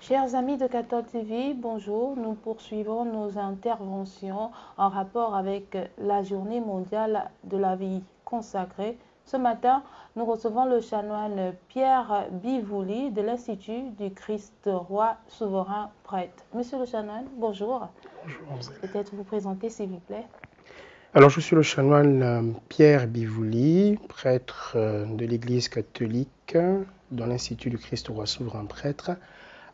Chers amis de Cathode TV, bonjour. Nous poursuivons nos interventions en rapport avec la journée mondiale de la vie consacrée. Ce matin, nous recevons le chanoine Pierre Bivouli de l'Institut du Christ Roi Souverain Prêtre. Monsieur le chanoine, bonjour. Bonjour. Peut-être vous présenter s'il vous plaît. Alors, je suis le chanoine Pierre Bivouli, prêtre de l'Église catholique dans l'Institut du Christ Roi Souverain Prêtre,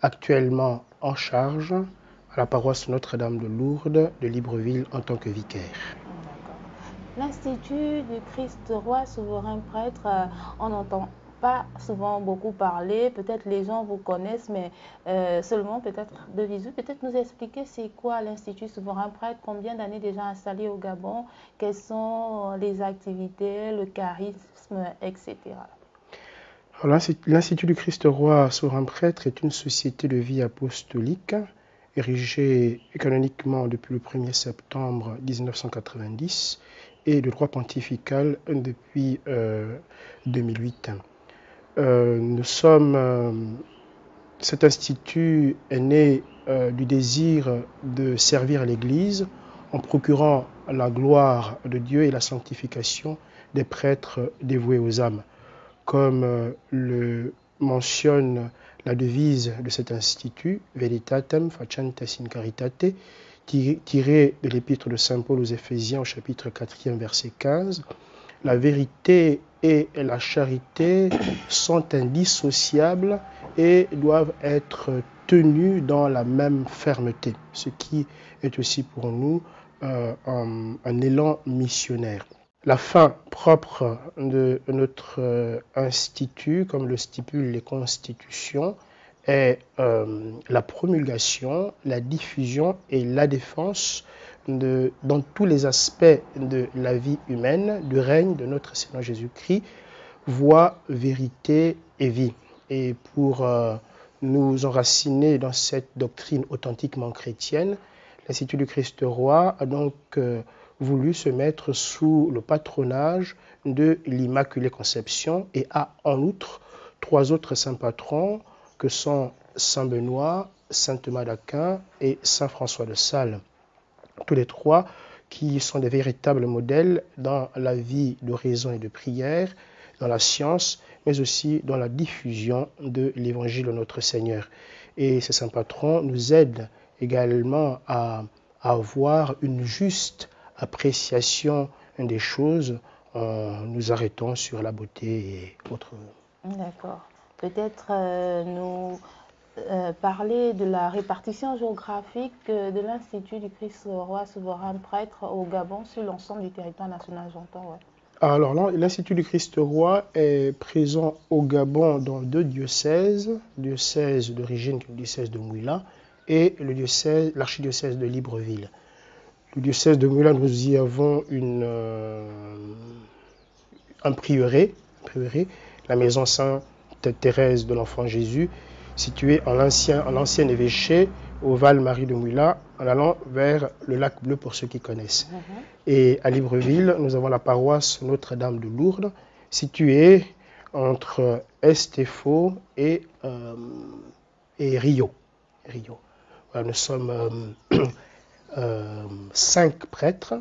actuellement en charge à la paroisse Notre-Dame de Lourdes de Libreville en tant que vicaire. L'Institut du Christ Roi Souverain Prêtre, on n'entend pas souvent beaucoup parler, peut-être les gens vous connaissent, mais seulement peut-être de visu. Peut-être nous expliquer c'est quoi l'Institut Souverain Prêtre, combien d'années déjà installé au Gabon, quelles sont les activités, le charisme, etc. L'Institut du Christ Roi Souverain Prêtre est une société de vie apostolique érigée canoniquement depuis le 1er septembre 1990 et de droit pontifical depuis 2008. Cet institut est né du désir de servir l'Église en procurant la gloire de Dieu et la sanctification des prêtres dévoués aux âmes. Comme le mentionne la devise de cet institut, Veritatem facientes in caritate, tirée de l'épître de Saint Paul aux Éphésiens au chapitre 4e verset 15, la vérité et la charité sont indissociables et doivent être tenues dans la même fermeté, ce qui est aussi pour nous un élan missionnaire. La fin propre de notre institut, comme le stipulent les constitutions, est la promulgation, la diffusion et la défense dans tous les aspects de la vie humaine, du règne de notre Seigneur Jésus-Christ, voie, vérité et vie. Et pour nous enraciner dans cette doctrine authentiquement chrétienne, l'Institut du Christ Roi a donc voulu se mettre sous le patronage de l'Immaculée Conception et a en outre 3 autres saints patrons que sont Saint Benoît, Saint Thomas d'Aquin et Saint François de Sales. Tous les 3 qui sont des véritables modèles dans la vie d'oraison et de prière, dans la science, mais aussi dans la diffusion de l'Évangile de notre Seigneur. Et ces saints patrons nous aident également à avoir une juste appréciation des choses en nous arrêtant sur la beauté et autres. D'accord. Peut-être nous parler de la répartition géographique de l'Institut du Christ Roi Souverain Prêtre au Gabon sur l'ensemble du territoire national, j'entends. Ouais. Alors là, l'Institut du Christ Roi est présent au Gabon dans 2 diocèses, le diocèse d'origine, le diocèse de Mouila, et l'archidiocèse de Libreville. Le diocèse de Mouila, nous y avons un prieuré, la maison Sainte Thérèse de l'Enfant Jésus, située en l'ancien évêché au Val-Marie de Mouila, en allant vers le lac Bleu pour ceux qui connaissent. Et à Libreville, nous avons la paroisse Notre-Dame de Lourdes, située entre Estéfo et Rio. Voilà, nous sommes 5 prêtres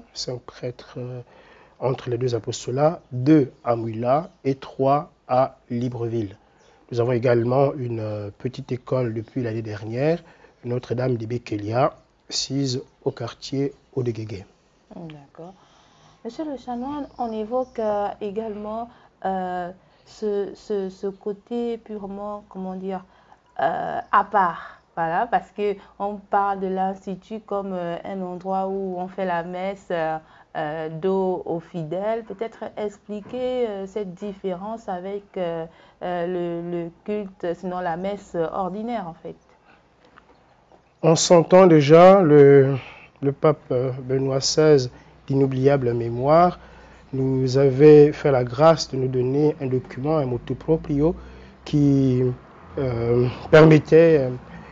entre les 2 apostolats, 2 à Mouila et 3 à Libreville. Nous avons également une petite école depuis l'année dernière, Notre-Dame des Békélia, sise au quartier Odeguégué. D'accord. Monsieur le chanoine, on évoque également ce côté purement, comment dire, à part. Voilà, parce qu'on parle de l'Institut comme un endroit où on fait la messe dos aux fidèles. Peut-être expliquer cette différence avec le culte, sinon la messe ordinaire en fait. En son temps déjà, le pape Benoît XVI, d'inoubliable mémoire, nous avait fait la grâce de nous donner un document, un motu proprio, qui permettait,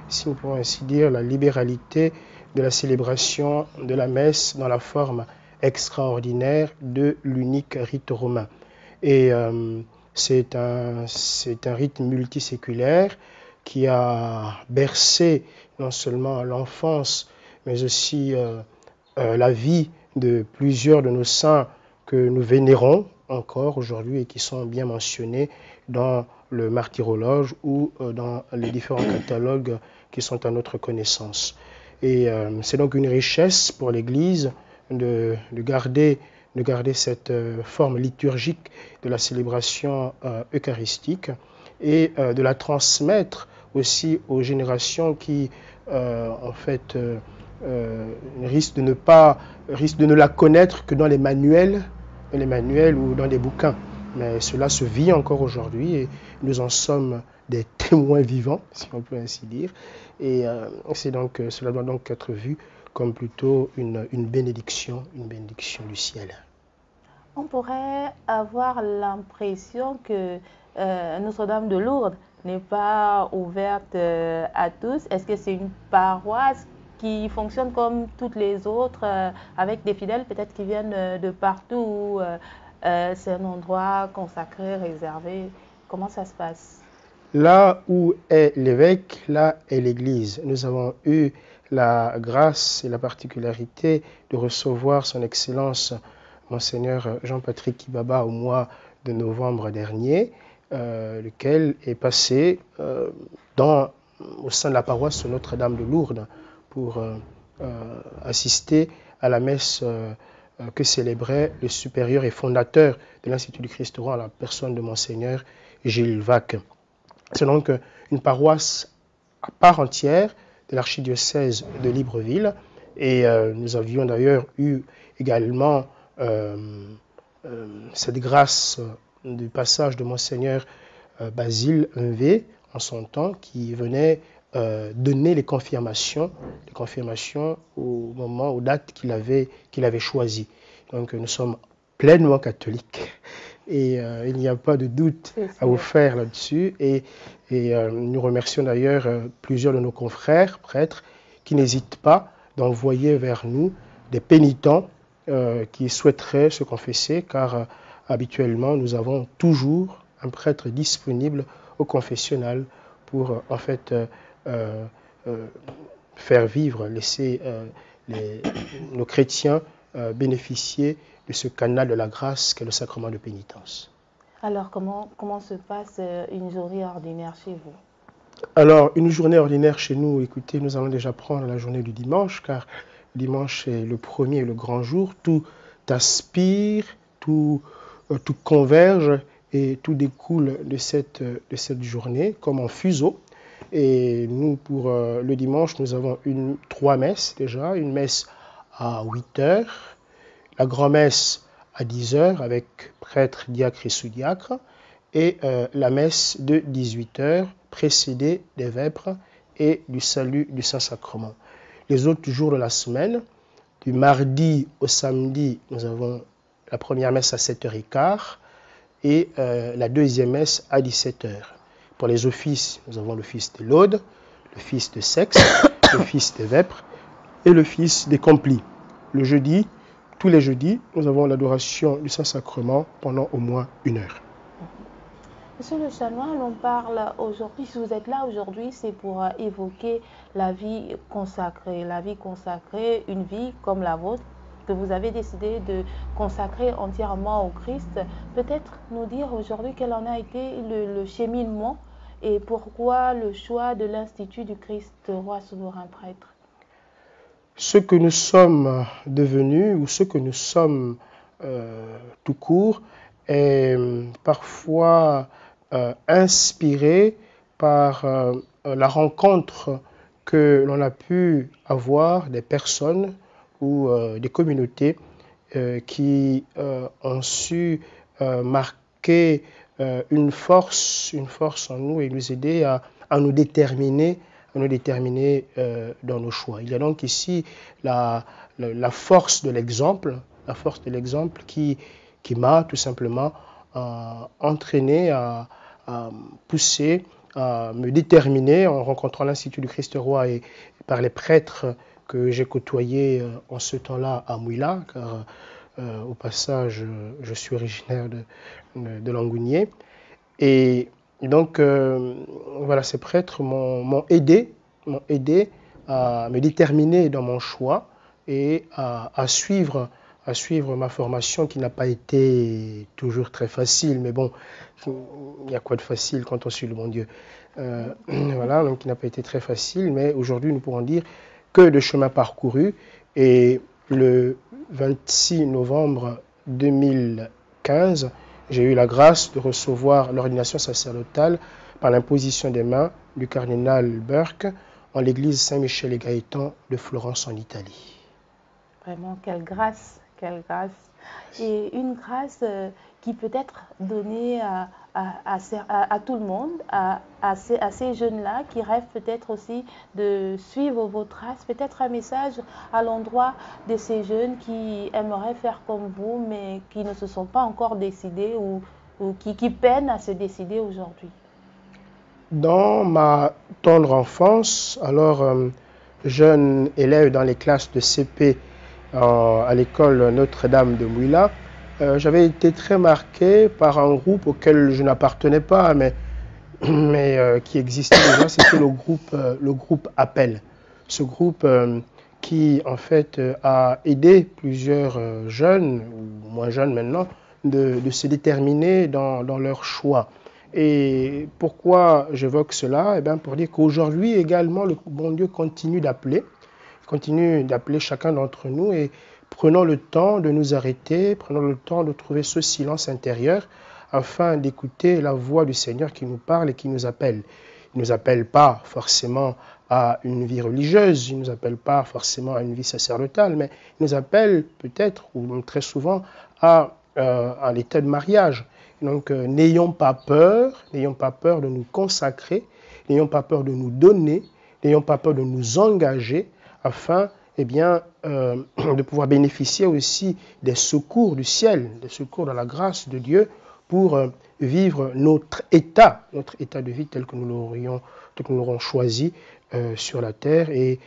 si nous pouvons ainsi dire, la libéralité de la célébration de la messe dans la forme extraordinaire de l'unique rite romain. Et c'est un rite multiséculaire qui a bercé non seulement l'enfance, mais aussi la vie de plusieurs de nos saints que nous vénérons encore aujourd'hui et qui sont bien mentionnés dans le martyrologe ou dans les différents catalogues qui sont à notre connaissance. Et c'est donc une richesse pour l'Église de garder cette forme liturgique de la célébration eucharistique et de la transmettre aussi aux générations qui, en fait, risquent de ne la connaître que dans les manuels ou dans des bouquins. Mais cela se vit encore aujourd'hui et nous en sommes des témoins vivants, si on peut ainsi dire. Et cela doit donc être vu comme plutôt une bénédiction du ciel. On pourrait avoir l'impression que Notre-Dame de Lourdes n'est pas ouverte à tous. Est-ce que c'est une paroisse qui fonctionne comme toutes les autres, avec des fidèles peut-être qui viennent de partout, c'est un endroit consacré, réservé? Comment ça se passe? Là où est l'évêque, là est l'Église. Nous avons eu la grâce et la particularité de recevoir son Excellence Monseigneur Jean-Patrick Kibaba au mois de novembre dernier, lequel est passé au sein de la paroisse Notre-Dame de Lourdes pour assister à la messe que célébrait le supérieur et fondateur de l'Institut du Christ roi, la personne de Monseigneur Gilles Vaque. C'est donc une paroisse à part entière de l'archidiocèse de Libreville et nous avions d'ailleurs eu également cette grâce du passage de Monseigneur Basile Mvé en son temps qui venait donner les confirmations aux dates qu'il avait choisies. Donc nous sommes pleinement catholiques et il n'y a pas de doute à vous faire là-dessus. Et nous remercions d'ailleurs plusieurs de nos confrères prêtres qui n'hésitent pas d'envoyer vers nous des pénitents qui souhaiteraient se confesser, car habituellement nous avons toujours un prêtre disponible au confessionnal pour en fait faire vivre, laisser nos chrétiens bénéficier de ce canal de la grâce qu'est le sacrement de pénitence. Alors comment se passe une journée ordinaire chez vous? Alors une journée ordinaire chez nous, écoutez, nous allons déjà prendre la journée du dimanche, car dimanche est le premier et le grand jour. Tout aspire, tout converge et tout découle de cette journée comme en fuseau. Et nous, pour le dimanche, nous avons trois messes déjà. Une messe à 8 heures, la grand-messe à 10 heures avec prêtre, diacre et sous-diacre, et la messe de 18 heures précédée des vêpres et du salut du Saint-Sacrement. Les autres jours de la semaine, du mardi au samedi, nous avons la première messe à 7h15 et la deuxième messe à 17h. Pour les offices, nous avons l'office des laudes, l'office de sexe, l'office des vêpres et l'office des complis. Le jeudi, tous les jeudis, nous avons l'adoration du Saint-Sacrement pendant au moins 1 heure. Monsieur le Chanoine, on parle aujourd'hui, si vous êtes là aujourd'hui, c'est pour évoquer la vie consacrée, une vie comme la vôtre, que vous avez décidé de consacrer entièrement au Christ. Peut-être nous dire aujourd'hui quel en a été le cheminement et pourquoi le choix de l'Institut du Christ roi souverain prêtre. Ce que nous sommes devenus ou ce que nous sommes tout court est parfois inspiré par la rencontre que l'on a pu avoir des personnes ou des communautés qui ont su marquer une force en nous et nous aider à nous déterminer dans nos choix. Il y a donc ici la force de l'exemple, qui m'a tout simplement entraîné à pousser, à me déterminer en rencontrant l'Institut du Christ roi et par les prêtres que j'ai côtoyé en ce temps-là à Mouila, car au passage, je suis originaire de Langounier. Et donc, voilà, ces prêtres m'ont aidé à me déterminer dans mon choix et à suivre ma formation qui n'a pas été toujours très facile. Mais bon, il y a quoi de facile quand on suit le bon Dieu? Voilà, donc qui n'a pas été très facile, mais aujourd'hui, nous pourrons dire que de chemin parcouru. Et le 26 novembre 2015, j'ai eu la grâce de recevoir l'ordination sacerdotale par l'imposition des mains du cardinal Burke en l'église Saint-Michel et Gaëtan de Florence en Italie. Vraiment, quelle grâce, quelle grâce. Et une grâce qui peut être donnée à tout le monde, à ces jeunes-là qui rêvent peut-être aussi de suivre vos traces, peut-être un message à l'endroit de ces jeunes qui aimeraient faire comme vous, mais qui ne se sont pas encore décidés ou qui peinent à se décider aujourd'hui. Dans ma tendre enfance, alors jeune élève dans les classes de CP à l'école Notre-Dame de Mouila, j'avais été très marqué par un groupe auquel je n'appartenais pas, mais qui existait déjà, c'était le groupe Appel. Ce groupe qui, en fait, a aidé plusieurs jeunes, ou moins jeunes maintenant, de se déterminer dans leur choix. Et pourquoi j'évoque cela? Eh bien, pour dire qu'aujourd'hui également, le bon Dieu continue d'appeler chacun d'entre nous et prenons le temps de nous arrêter, prenons le temps de trouver ce silence intérieur afin d'écouter la voix du Seigneur qui nous parle et qui nous appelle. Il ne nous appelle pas forcément à une vie religieuse, il ne nous appelle pas forcément à une vie sacerdotale, mais il nous appelle peut-être, ou même très souvent, à l'état de mariage. Donc, n'ayons pas peur de nous consacrer, n'ayons pas peur de nous donner, n'ayons pas peur de nous engager afin de pouvoir bénéficier aussi des secours du ciel, des secours de la grâce de Dieu pour vivre notre état de vie tel que nous l'aurons choisi sur la terre et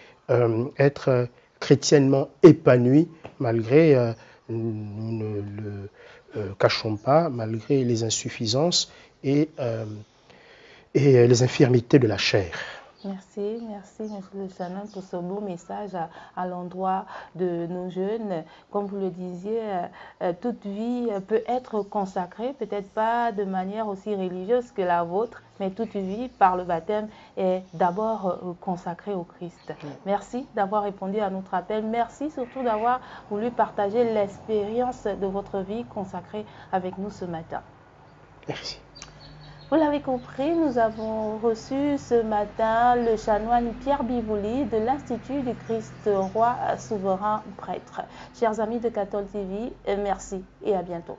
être chrétiennement épanoui malgré, nous ne le cachons pas, malgré les insuffisances et les infirmités de la chair. Merci, Monsieur le Chanin, pour ce beau message à l'endroit de nos jeunes. Comme vous le disiez, toute vie peut être consacrée, peut-être pas de manière aussi religieuse que la vôtre, mais toute vie par le baptême est d'abord consacrée au Christ. Merci d'avoir répondu à notre appel. Merci surtout d'avoir voulu partager l'expérience de votre vie consacrée avec nous ce matin. Merci. Vous l'avez compris, nous avons reçu ce matin le chanoine Pierre Bivouli de l'Institut du Christ Roi Souverain Prêtre. Chers amis de Cathol TV, merci et à bientôt.